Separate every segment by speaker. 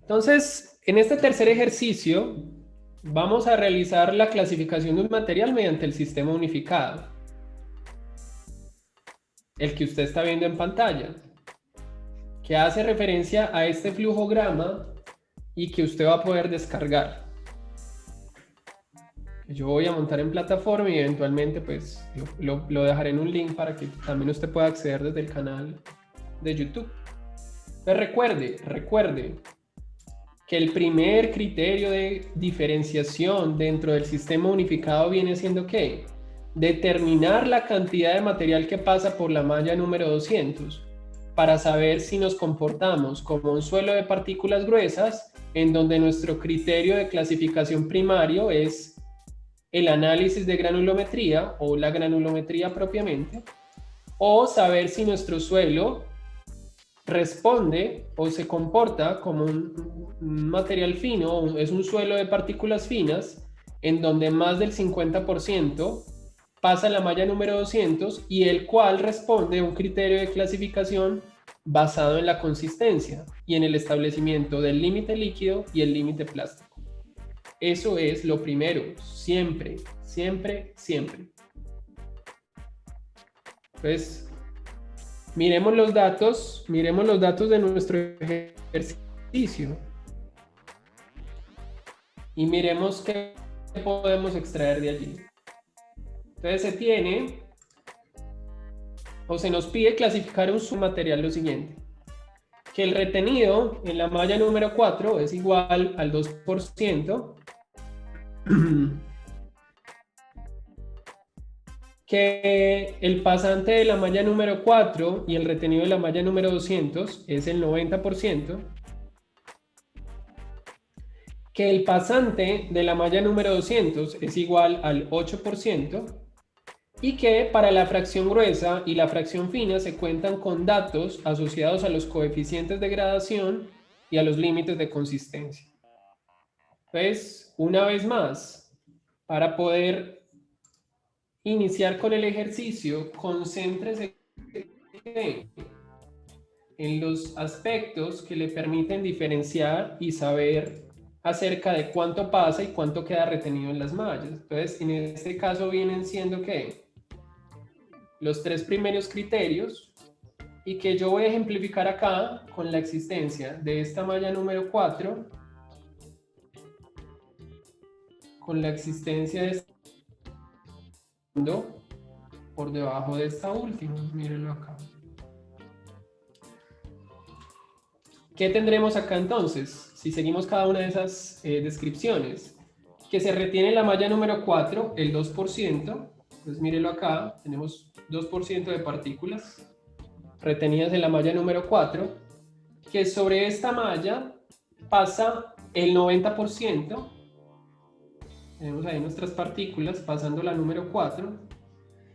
Speaker 1: Entonces, en este tercer ejercicio, vamos a realizar la clasificación de un material mediante el sistema unificado, el que usted está viendo en pantalla, que hace referencia a este flujograma y que usted va a poder descargar. Yo voy a montar en plataforma y eventualmente pues lo dejaré en un link para que también usted pueda acceder desde el canal de YouTube. Entonces recuerde que el primer criterio de diferenciación dentro del sistema unificado viene siendo ¿qué? Determinar la cantidad de material que pasa por la malla número 200 para saber si nos comportamos como un suelo de partículas gruesas, en donde nuestro criterio de clasificación primario es el análisis de granulometría o la granulometría propiamente, o saber si nuestro suelo responde o se comporta como un material fino, es un suelo de partículas finas, en donde más del 50% pasa la malla número 200 y el cual responde a un criterio de clasificación basado en la consistencia y en el establecimiento del límite líquido y el límite plástico. Eso es lo primero, siempre, siempre, siempre. Entonces, miremos los datos de nuestro ejercicio y miremos qué podemos extraer de allí. Entonces se tiene o se nos pide clasificar un submaterial lo siguiente: que el retenido en la malla número 4 es igual al 2%, que el pasante de la malla número 4 y el retenido de la malla número 200 es el 90%, que el pasante de la malla número 200 es igual al 8%, y que para la fracción gruesa y la fracción fina se cuentan con datos asociados a los coeficientes de gradación y a los límites de consistencia. Entonces, una vez más, para poder iniciar con el ejercicio, concéntrese en los aspectos que le permiten diferenciar y saber acerca de cuánto pasa y cuánto queda retenido en las mallas. Entonces, en este caso vienen siendo ¿qué? Los tres primeros criterios, y que yo voy a ejemplificar acá con la existencia de esta malla número 4, con la existencia de este por debajo de esta última. Mírenlo acá. ¿Qué tendremos acá entonces? Si seguimos cada una de esas descripciones, que se retiene la malla número 4, el 2%, pues mírenlo acá, tenemos 2% de partículas retenidas en la malla número 4, que sobre esta malla pasa el 90%, tenemos ahí nuestras partículas pasando la número 4,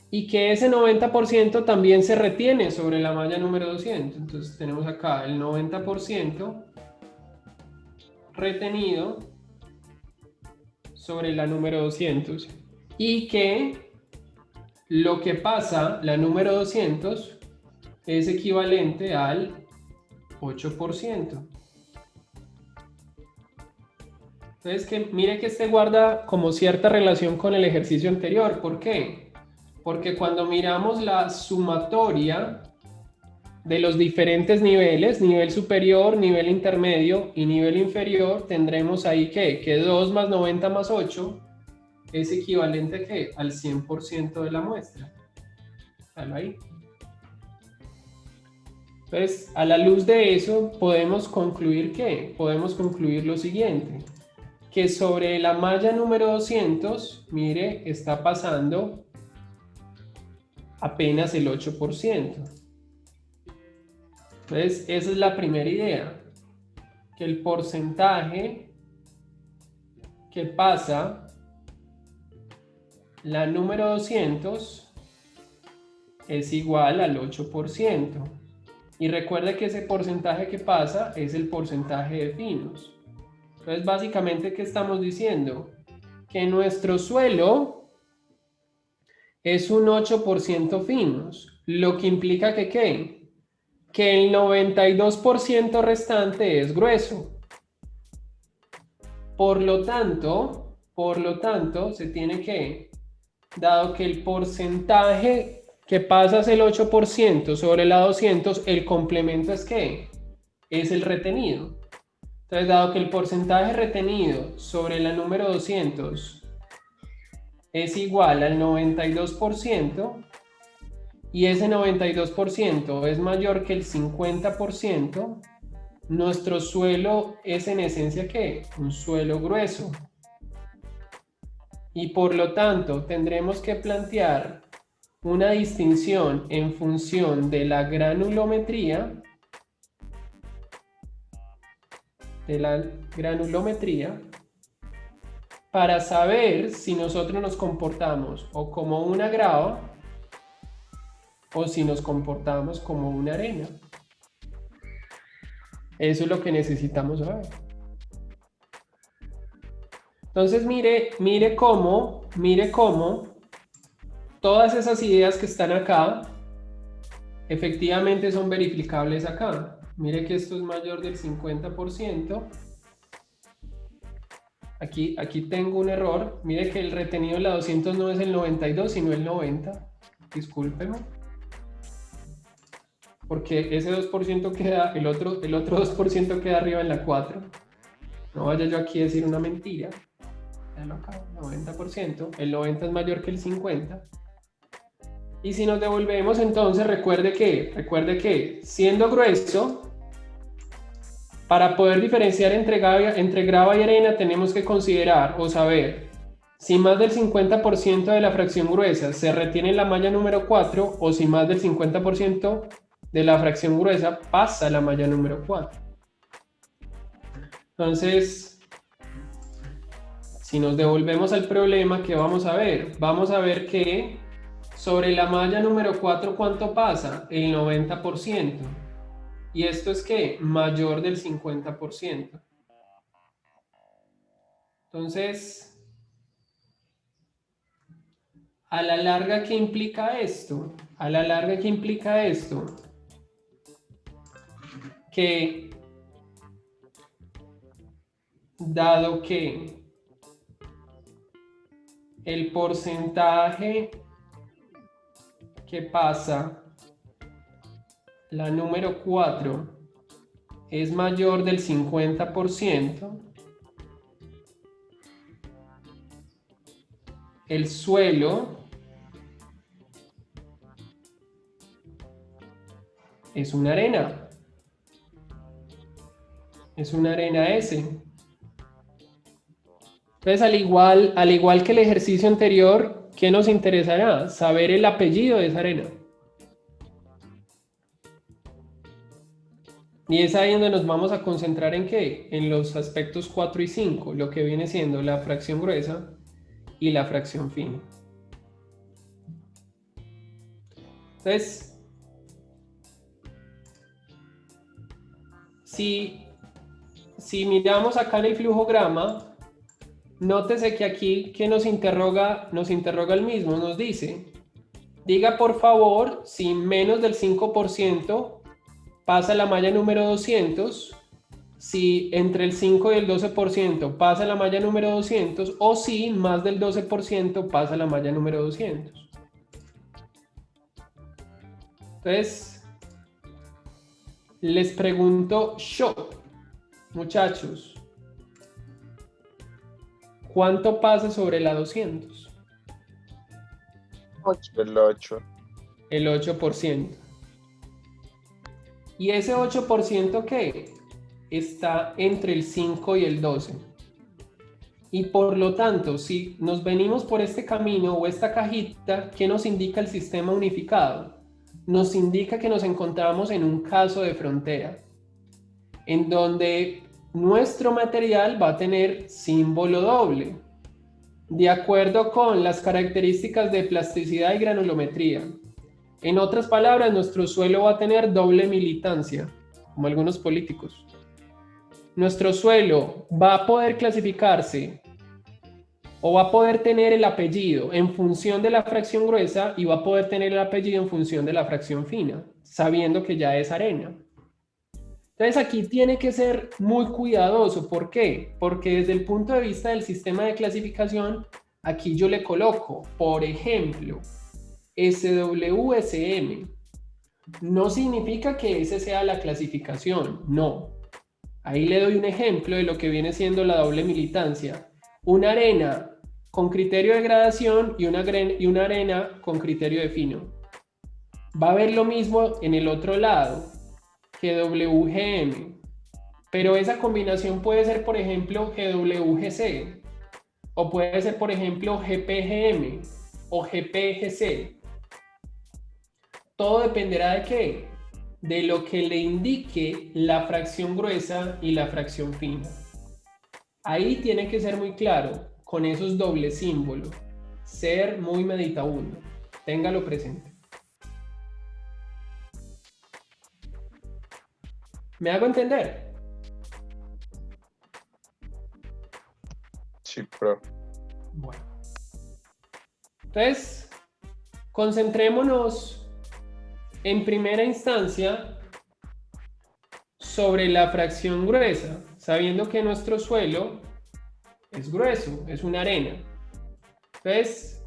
Speaker 1: y que ese 90% también se retiene sobre la malla número 200. Entonces tenemos acá el 90% retenido sobre la número 200, y que lo que pasa la número 200 es equivalente al 8%. Entonces, mire que este guarda como cierta relación con el ejercicio anterior. ¿Por qué? Porque cuando miramos la sumatoria de los diferentes niveles, nivel superior, nivel intermedio y nivel inferior, tendremos ahí que 2 más 90 más 8 es equivalente a ¿qué? Al 100% de la muestra. Déjalo ahí. Entonces, a la luz de eso, podemos concluir ¿qué? Podemos concluir lo siguiente: que sobre la malla número 200, mire, está pasando apenas el 8%. Entonces, esa es la primera idea, que el porcentaje que pasa la número 200 es igual al 8%. Y recuerde que ese porcentaje que pasa es el porcentaje de finos. Entonces, básicamente, ¿qué estamos diciendo? Que nuestro suelo es un 8% finos, lo que implica que ¿qué? Que el 92% restante es grueso. Por lo tanto, se tiene que, dado que el porcentaje que pasa es el 8% sobre la 200, el complemento es ¿qué? Es el retenido. Entonces, dado que el porcentaje retenido sobre la número 200 es igual al 92%, y ese 92% es mayor que el 50%, nuestro suelo es en esencia ¿qué? Un suelo grueso. Y por lo tanto, tendremos que plantear una distinción en función de la granulometría, para saber si nosotros nos comportamos o como una grava o si nos comportamos como una arena. Eso es lo que necesitamos saber. Entonces mire cómo todas esas ideas que están acá efectivamente son verificables acá. Mire que esto es mayor del 50%. Aquí tengo un error. Mire que el retenido de la 200 no es el 92, sino el 90. Discúlpeme. Porque ese 2% queda, el otro 2% queda arriba en la 4. No vaya yo aquí a decir una mentira. Veanlo acá, 90%. El 90 es mayor que el 50. Y si nos devolvemos, entonces recuerde que siendo grueso, para poder diferenciar entre grava y arena, tenemos que considerar o saber si más del 50% de la fracción gruesa se retiene en la malla número 4 o si más del 50% de la fracción gruesa pasa a la malla número 4. Entonces, si nos devolvemos al problema, ¿qué vamos a ver? Vamos a ver que sobre la malla número 4, ¿cuánto pasa? El 90%. ¿Y esto es qué? Mayor del 50%. Entonces, a la larga, ¿qué implica esto? A la larga, ¿qué implica esto? Que, dado que el porcentaje que pasa la número 4 es mayor del 50%, el suelo es una arena. Es una arena S. Entonces, al igual que el ejercicio anterior, ¿qué nos interesará? Saber el apellido de esa arena. Y es ahí donde nos vamos a concentrar en ¿qué? En los aspectos 4 y 5, lo que viene siendo la fracción gruesa y la fracción fina. Entonces, si miramos acá en el flujograma, nótese que aquí que nos interroga el mismo, nos dice, diga por favor si menos del 5% pasa la malla número 200, si entre el 5 y el 12% pasa la malla número 200 o si más del 12% pasa la malla número 200. Entonces, les pregunto yo, muchachos, ¿cuánto pasa sobre la 200?
Speaker 2: 8. El 8.
Speaker 1: El 8%. ¿Y ese 8% qué? Está entre el 5 y el 12. Y por lo tanto, si nos venimos por este camino o esta cajita, ¿qué nos indica el sistema unificado? Nos indica que nos encontramos en un caso de frontera, en donde nuestro material va a tener símbolo doble, de acuerdo con las características de plasticidad y granulometría. En otras palabras, nuestro suelo va a tener doble militancia, como algunos políticos. Nuestro suelo va a poder clasificarse o va a poder tener el apellido en función de la fracción gruesa y va a poder tener el apellido en función de la fracción fina, sabiendo que ya es arena. Entonces aquí tiene que ser muy cuidadoso. ¿Por qué? Porque desde el punto de vista del sistema de clasificación, aquí yo le coloco, por ejemplo, SWSM. No significa que esa sea la clasificación, no. Ahí le doy un ejemplo de lo que viene siendo la doble militancia. Una arena con criterio de gradación y una arena con criterio de fino. Va a haber lo mismo en el otro lado que WGM, pero esa combinación puede ser, por ejemplo, GWGC, o puede ser, por ejemplo, GPGM o GPGC. Todo dependerá de qué, de lo que le indique la fracción gruesa y la fracción fina. Ahí tiene que ser muy claro con esos dobles símbolos, ser muy meditabundo, téngalo presente. ¿Me hago entender?
Speaker 2: Sí, profe.
Speaker 1: Bueno. Entonces, concentrémonos en primera instancia sobre la fracción gruesa, sabiendo que nuestro suelo es grueso, es una arena. Entonces,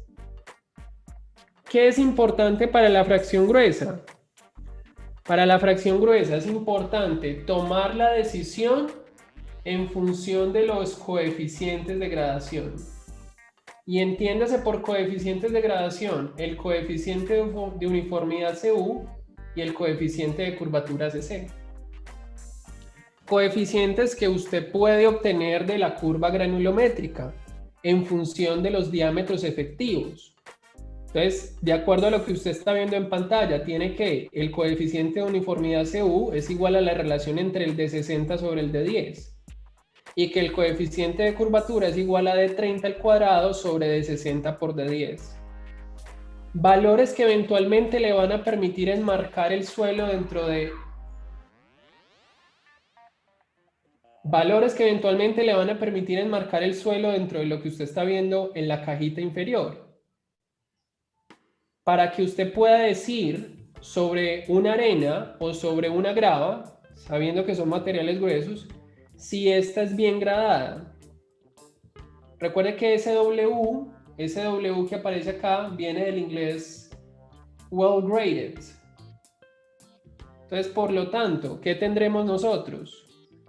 Speaker 1: ¿qué es importante para la fracción gruesa? Para la fracción gruesa es importante tomar la decisión en función de los coeficientes de gradación. Y entiéndase por coeficientes de gradación el coeficiente de uniformidad CU y el coeficiente de curvatura CC. Coeficientes que usted puede obtener de la curva granulométrica en función de los diámetros efectivos. Entonces, de acuerdo a lo que usted está viendo en pantalla, tiene que el coeficiente de uniformidad CU es igual a la relación entre el de 60 sobre el de 10. Y que el coeficiente de curvatura es igual a de 30 al cuadrado sobre de 60 por de 10. Valores que eventualmente le van a permitir enmarcar el suelo dentro de... Valores que eventualmente le van a permitir enmarcar el suelo dentro de lo que usted está viendo en la cajita inferior. Para que usted pueda decir sobre una arena o sobre una grava, sabiendo que son materiales gruesos, si esta es bien gradada. Recuerde que SW que aparece acá viene del inglés well graded. Entonces, por lo tanto, ¿qué tendremos nosotros?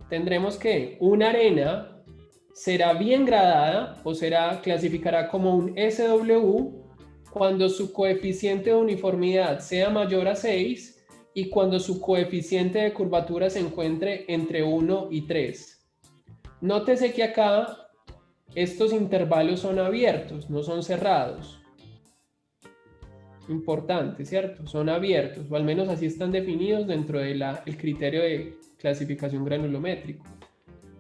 Speaker 1: Tendremos que una arena será bien gradada o clasificará como un SW cuando su coeficiente de uniformidad sea mayor a 6 y cuando su coeficiente de curvatura se encuentre entre 1 y 3. Nótese que acá estos intervalos son abiertos, no son cerrados. Importante, ¿cierto? Son abiertos, o al menos así están definidos dentro del criterio de clasificación granulométrico.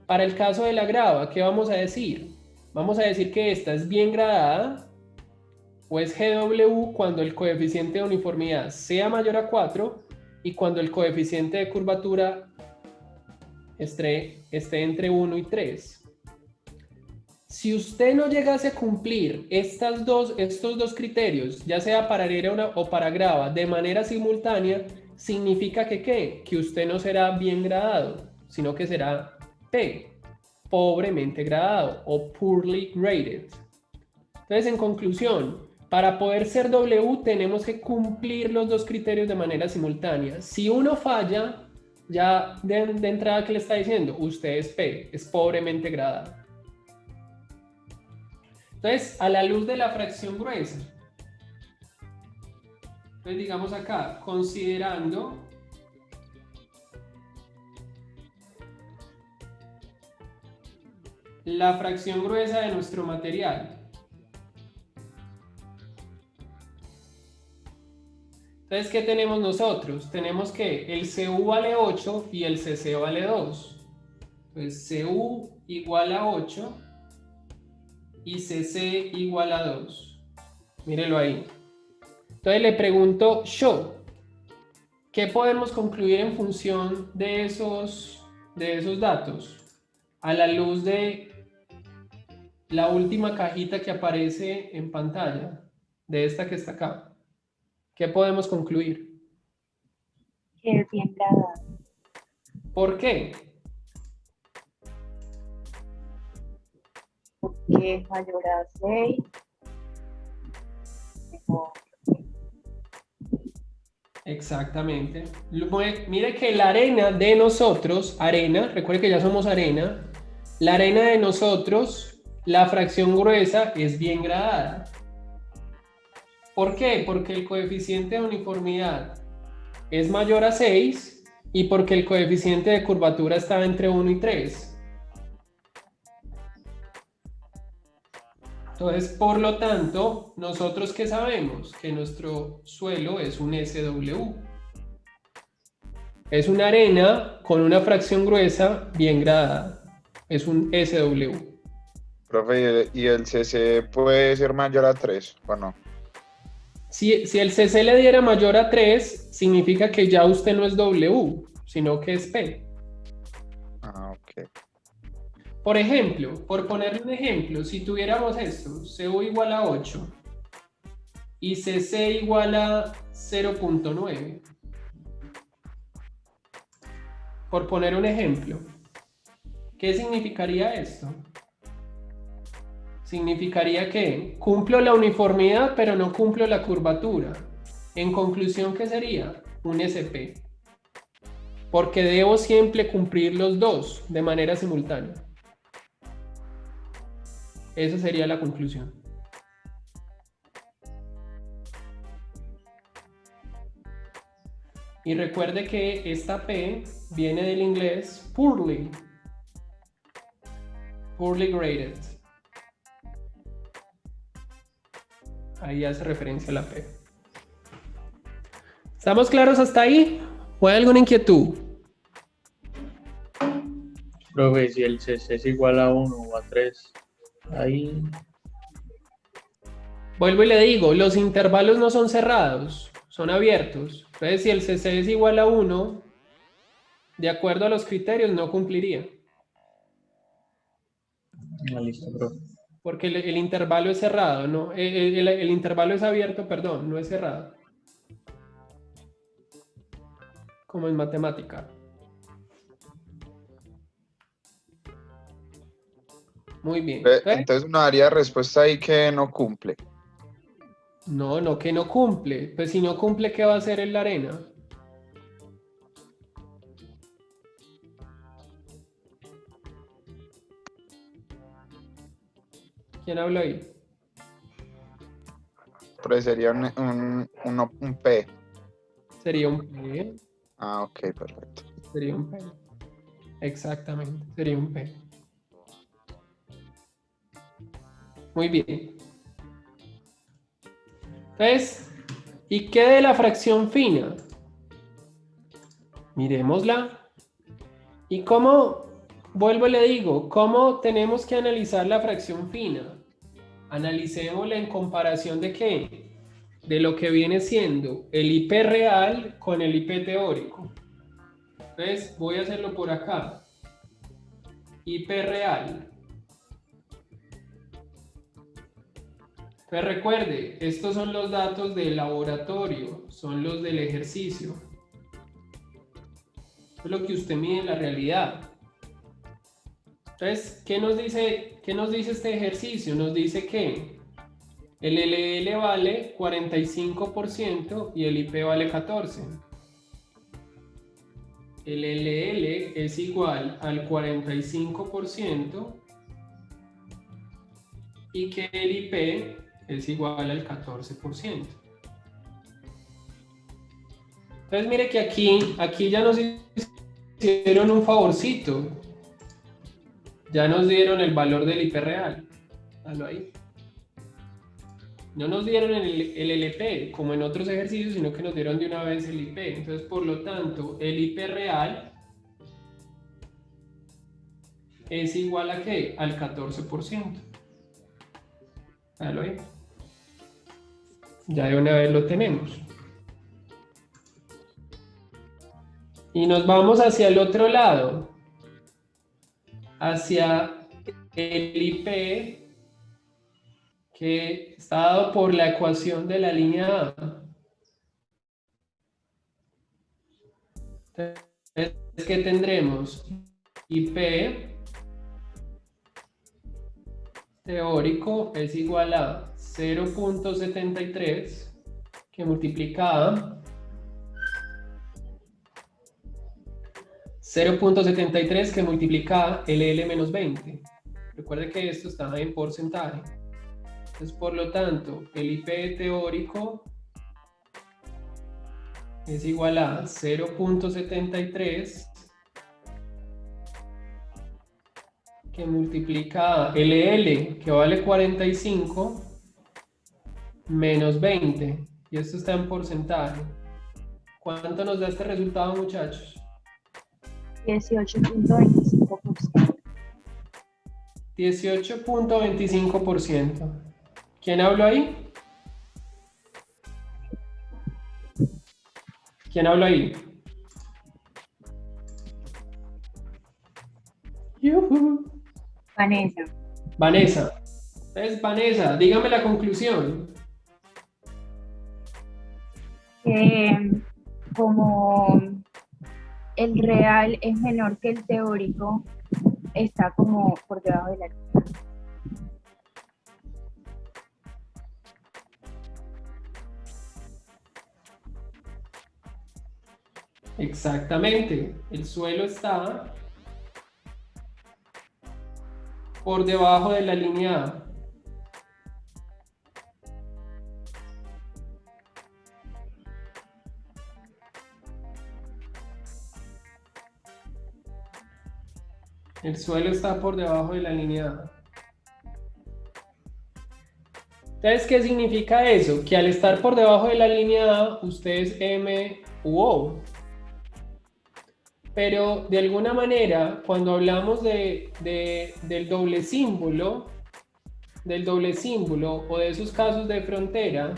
Speaker 1: Para el caso de la grava, ¿qué vamos a decir? Vamos a decir que esta es bien gradada, o es GW cuando el coeficiente de uniformidad sea mayor a 4 y cuando el coeficiente de curvatura esté entre 1 y 3. Si usted no llegase a cumplir estos dos criterios, ya sea para arena o para grava, de manera simultánea, significa que ¿qué? Que usted no será bien gradado, sino que será P, pobremente gradado o poorly graded. Entonces, en conclusión, para poder ser W tenemos que cumplir los dos criterios de manera simultánea. Si uno falla, ya de entrada, ¿qué le está diciendo? Usted es P, es pobremente gradado. Entonces, a la luz de la fracción gruesa, entonces digamos acá, considerando la fracción gruesa de nuestro material. Entonces, ¿qué tenemos nosotros? Tenemos que el CU vale 8 y el CC vale 2. Entonces, CU igual a 8 y CC igual a 2. Mírelo ahí. Entonces le pregunto yo, ¿qué podemos concluir en función de esos datos? A la luz de la última cajita que aparece en pantalla, de esta que está acá. ¿Qué podemos concluir?
Speaker 3: Que es bien gradada.
Speaker 1: ¿Por qué?
Speaker 2: Porque es mayor a 6.
Speaker 1: Exactamente. Mire que la arena de nosotros, arena, recuerde que ya somos arena, la arena de nosotros, la fracción gruesa es bien gradada. ¿Por qué? Porque el coeficiente de uniformidad es mayor a 6 y porque el coeficiente de curvatura está entre 1 y 3. Entonces, por lo tanto, nosotros ¿qué sabemos? Que nuestro suelo es un SW. Es una arena con una fracción gruesa bien gradada. Es un SW.
Speaker 3: Profe, ¿y el CC puede ser mayor a 3 o no?
Speaker 1: Si el CC le diera mayor a 3, significa que ya usted no es W, sino que es P.
Speaker 3: Ah, ok.
Speaker 1: Por ejemplo, por ponerle un ejemplo, si tuviéramos esto, CU igual a 8 y CC igual a 0.9, por poner un ejemplo, ¿qué significaría esto? Significaría que cumplo la uniformidad, pero no cumplo la curvatura. En conclusión, ¿qué sería? Un SP. Porque debo siempre cumplir los dos de manera simultánea. Esa sería la conclusión. Y recuerde que esta P viene del inglés poorly. Poorly graded. Ahí hace referencia a la P. ¿Estamos claros hasta ahí? ¿O hay alguna inquietud?
Speaker 4: Profe, si el CC es igual a 1 o a 3, ahí
Speaker 1: Vuelvo y le digo, los intervalos no son cerrados, son abiertos. Entonces, si el CC es igual a 1, de acuerdo a los criterios, no cumpliría.
Speaker 4: listo, profe.
Speaker 1: Porque el intervalo es cerrado, ¿no? El intervalo es abierto, perdón, no es cerrado. Como en matemática. Muy bien.
Speaker 3: Entonces uno daría respuesta ahí que no cumple.
Speaker 1: No, que no cumple. Pues si no cumple, ¿qué va a hacer en la arena? ¿Quién habla ahí?
Speaker 3: Pero sería un P.
Speaker 1: Sería un P.
Speaker 3: Ah, ok, perfecto.
Speaker 1: Sería un P. Exactamente, sería un P. Muy bien. Entonces, ¿y qué de la fracción fina? Miremosla. ¿Y cómo, vuelvo y le digo, cómo tenemos que analizar la fracción fina? Analicémosla en comparación de qué? De lo que viene siendo el IP real con el IP teórico. Entonces, voy a hacerlo por acá. IP real. Pues recuerde, estos son los datos del laboratorio, son los del ejercicio. Esto es lo que usted mide en la realidad. Entonces, ¿qué nos dice este ejercicio? Nos dice que el LL vale 45% y el IP vale 14%. El LL es igual al 45% y que el IP es igual al 14%. Entonces mire que aquí ya nos hicieron un favorcito. Ya nos dieron el valor del IP real. Dalo ahí. No nos dieron el LP como en otros ejercicios, sino que nos dieron de una vez el IP. Entonces, por lo tanto, el IP real es igual a ¿qué? Al 14%. Dalo ahí. Ya de una vez lo tenemos. Y nos vamos hacia el otro lado. Hacia el IP que está dado por la ecuación de la línea A. Entonces, que tendremos IP teórico es igual a 0.73 que multiplica a 0.73 que multiplica LL menos 20. Recuerde que esto está en porcentaje. Entonces, por lo tanto, el IP teórico es igual a 0.73 que multiplica LL, que vale 45, menos 20. Y esto está en porcentaje. ¿Cuánto nos da este resultado, muchachos?
Speaker 2: 18.25%.
Speaker 1: 18.25%. ¿Quién habló ahí? ¿Quién habló ahí? ¡Yujú!
Speaker 2: Vanessa.
Speaker 1: Vanessa. Entonces, Vanessa, dígame la conclusión.
Speaker 2: Como el real es menor que el teórico, está como por debajo de la línea.
Speaker 1: Exactamente. El suelo está por debajo de la línea A. El suelo está por debajo de la línea A. Entonces, ¿qué significa eso? Que al estar por debajo de la línea A, usted es M u O. Pero de alguna manera, cuando hablamos del doble símbolo o de esos casos de frontera,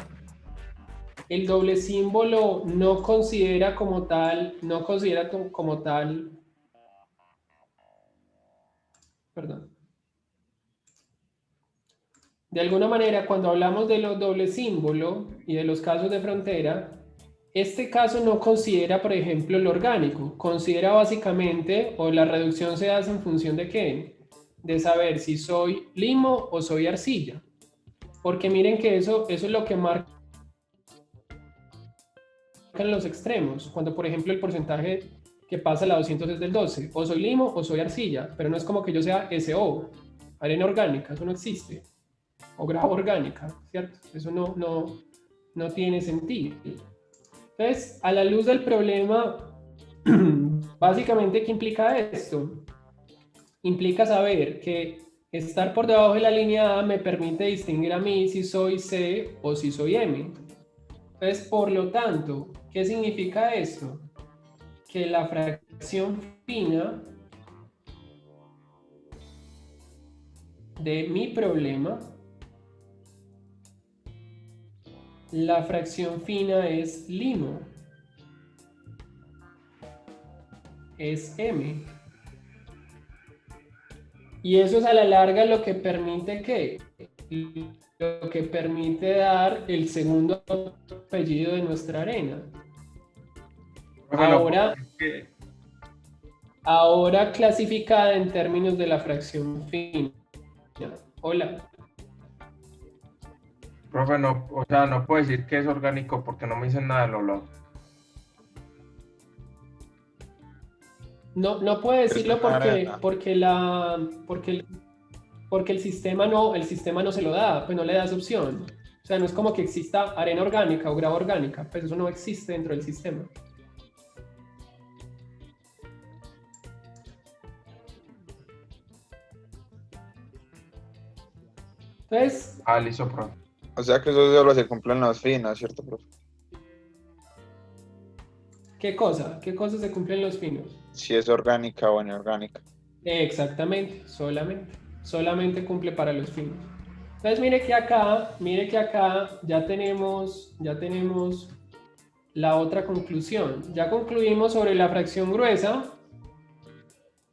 Speaker 1: el doble símbolo no considera como tal, perdón. De alguna manera, cuando hablamos de los doble símbolo y de los casos de frontera, este caso no considera, por ejemplo, lo orgánico. Considera básicamente, o la reducción se hace en función de qué? De saber si soy limo o soy arcilla. Porque miren que eso es lo que marcan los extremos. Cuando, por ejemplo, el porcentaje que pasa a la 200 es del 12. O soy limo o soy arcilla. Pero no es como que yo sea SO, arena orgánica. Eso no existe. O grava orgánica, ¿cierto? Eso no tiene sentido. Entonces, a la luz del problema, básicamente, ¿qué implica esto? Implica saber que estar por debajo de la línea A me permite distinguir a mí si soy C o si soy M. Entonces, por lo tanto, ¿qué significa esto? Que la fracción fina de mi problema, la fracción fina es limo, es M. Y eso es a la larga lo que permite ¿qué? Lo que permite dar el segundo apellido de nuestra arena. Ahora clasificada en términos de la fracción fina. Hola.
Speaker 5: Profe, no, o sea, no puedo decir que es orgánico porque no me dicen nada del olor.
Speaker 1: No puede decirlo porque el sistema no se lo da, pues no le das opción. O sea, no es como que exista arena orgánica o grava orgánica, pues eso no existe dentro del sistema. Entonces,
Speaker 5: Listo, profe.
Speaker 3: O sea que eso solo se cumple en las finas, ¿cierto, profe?
Speaker 1: ¿qué cosa? ¿Qué cosa se cumplen los finos?
Speaker 3: Si es orgánica o inorgánica.
Speaker 1: Exactamente, solamente cumple para los finos. Entonces mire que acá ya tenemos la otra conclusión. Ya concluimos sobre la fracción gruesa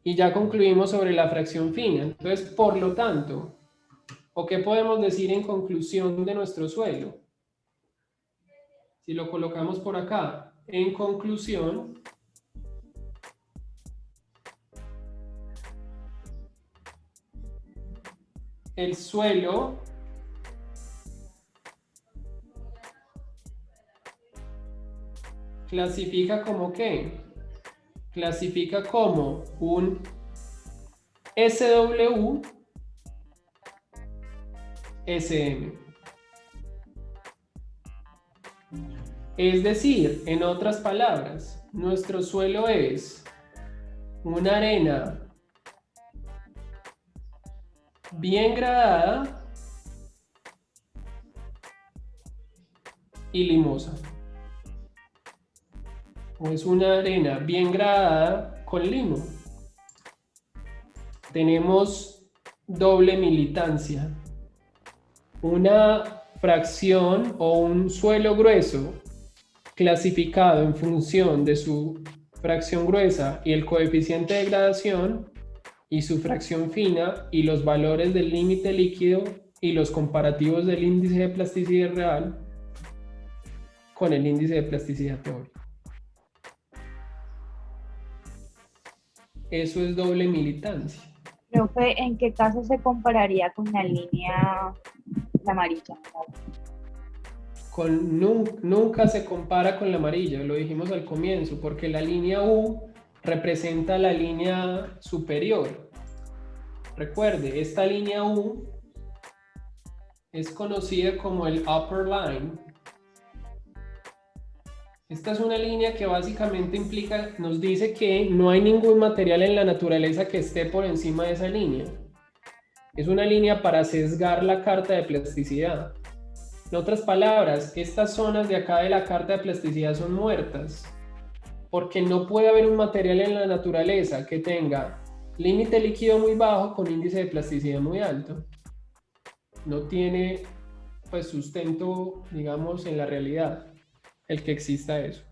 Speaker 1: y ya concluimos sobre la fracción fina. Entonces, por lo tanto, ¿o qué podemos decir en conclusión de nuestro suelo? Si lo colocamos por acá, en conclusión, el suelo clasifica como ¿qué? Clasifica como un SW SM. Es decir, en otras palabras, nuestro suelo es una arena bien gradada y limosa. O es una arena bien gradada con limo. Tenemos doble militancia. Una fracción o un suelo grueso clasificado en función de su fracción gruesa y el coeficiente de gradación, y su fracción fina y los valores del límite líquido y los comparativos del índice de plasticidad real con el índice de plasticidad teórico. Eso es doble militancia.
Speaker 2: Profe, ¿en qué caso se compararía con la línea la amarilla?
Speaker 1: Nunca se compara con la amarilla, lo dijimos al comienzo, porque la línea U representa la línea superior. Recuerde, esta línea U es conocida como el upper line. Esta es una línea que básicamente nos dice que no hay ningún material en la naturaleza que esté por encima de esa línea. Es una línea para sesgar la carta de plasticidad. En otras palabras, estas zonas de acá de la carta de plasticidad son muertas, porque no puede haber un material en la naturaleza que tenga límite líquido muy bajo con índice de plasticidad muy alto. No tiene pues sustento, digamos, en la realidad el que exista eso.